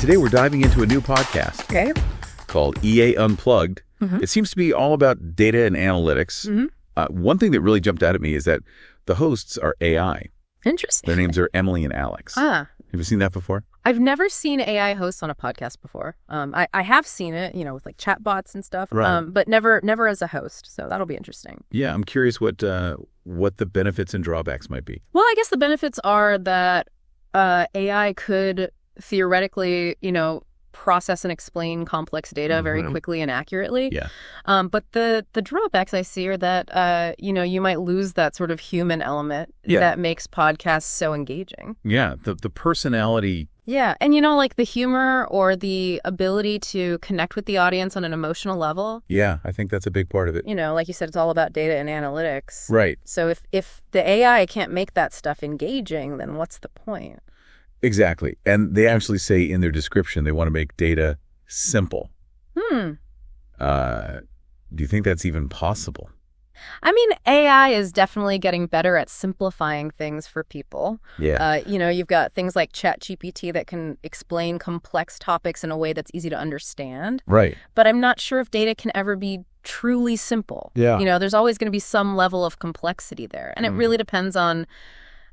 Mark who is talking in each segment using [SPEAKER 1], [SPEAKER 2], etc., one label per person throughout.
[SPEAKER 1] today we're diving into a new podcast
[SPEAKER 2] Okay.
[SPEAKER 1] called EA Unplugged.
[SPEAKER 2] Mm-hmm.
[SPEAKER 1] It seems to be all about data and analytics.
[SPEAKER 2] Mm-hmm.
[SPEAKER 1] One thing that really jumped out at me is that the hosts are AI.
[SPEAKER 2] Interesting.
[SPEAKER 1] Their names are Emily and Alex.
[SPEAKER 2] Ah.
[SPEAKER 1] Have you seen that before?
[SPEAKER 2] I've never seen AI hosts on a podcast before. I have seen it, with like chatbots and stuff,
[SPEAKER 1] Right.
[SPEAKER 2] but never as a host. So that'll be interesting.
[SPEAKER 1] Yeah, I'm curious what the benefits and drawbacks might be.
[SPEAKER 2] Well, I guess the benefits are that AI could theoretically, process and explain complex data very quickly and accurately.
[SPEAKER 1] Yeah.
[SPEAKER 2] But the drawbacks I see are that, you might lose that sort of human element that makes podcasts so engaging.
[SPEAKER 1] Yeah, the personality.
[SPEAKER 2] Yeah. And, like the humor or the ability to connect with the audience on an emotional level.
[SPEAKER 1] Yeah, I think that's a big part of it.
[SPEAKER 2] Like you said, it's all about data and analytics.
[SPEAKER 1] Right.
[SPEAKER 2] So if the AI can't make that stuff engaging, then what's the point?
[SPEAKER 1] Exactly. And they actually say in their description they want to make data simple. Do you think that's even possible?
[SPEAKER 2] I mean, AI is definitely getting better at simplifying things for people.
[SPEAKER 1] Yeah.
[SPEAKER 2] You've got things like ChatGPT that can explain complex topics in a way that's easy to understand.
[SPEAKER 1] Right.
[SPEAKER 2] But I'm not sure if data can ever be truly simple.
[SPEAKER 1] Yeah.
[SPEAKER 2] There's always going to be some level of complexity there. And it really depends on,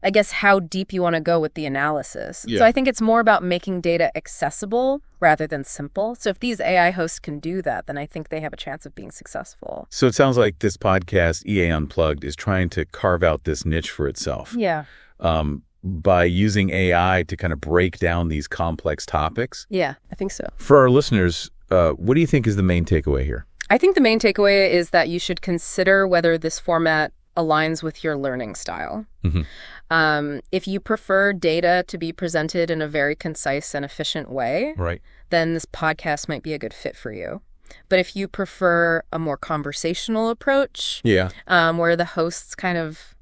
[SPEAKER 2] I guess, how deep you want to go with the analysis.
[SPEAKER 1] Yeah.
[SPEAKER 2] So I think it's more about making data accessible rather than simple. So if these AI hosts can do that, then I think they have a chance of being successful.
[SPEAKER 1] So it sounds like this podcast, EA Unplugged, is trying to carve out this niche for itself.
[SPEAKER 2] Yeah.
[SPEAKER 1] By using AI to kind of break down these complex topics.
[SPEAKER 2] Yeah, I think so.
[SPEAKER 1] For our listeners, what do you think is the main takeaway here?
[SPEAKER 2] I think the main takeaway is that you should consider whether this format aligns with your learning style. If you prefer data to be presented in a very concise and efficient way,
[SPEAKER 1] Right.
[SPEAKER 2] then this podcast might be a good fit for you. But if you prefer a more conversational approach,
[SPEAKER 1] Yeah.
[SPEAKER 2] where the hosts kind of,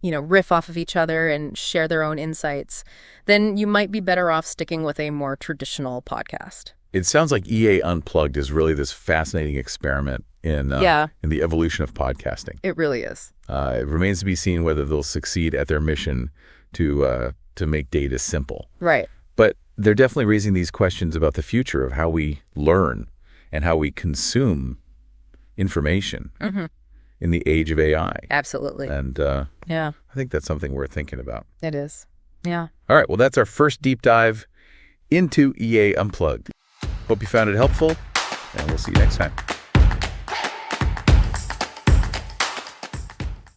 [SPEAKER 2] riff off of each other and share their own insights, then you might be better off sticking with a more traditional podcast.
[SPEAKER 1] It sounds like EA Unplugged is really this fascinating experiment in the evolution of podcasting.
[SPEAKER 2] It really is.
[SPEAKER 1] It remains to be seen whether they'll succeed at their mission to make data simple.
[SPEAKER 2] Right.
[SPEAKER 1] But they're definitely raising these questions about the future of how we learn and how we consume information in the age of AI.
[SPEAKER 2] Absolutely.
[SPEAKER 1] And
[SPEAKER 2] Yeah,
[SPEAKER 1] I think that's something worth thinking about.
[SPEAKER 2] it is. Yeah.
[SPEAKER 1] All right, well, that's our first deep dive into EA Unplugged. Hope you found it helpful, and we'll see you next time.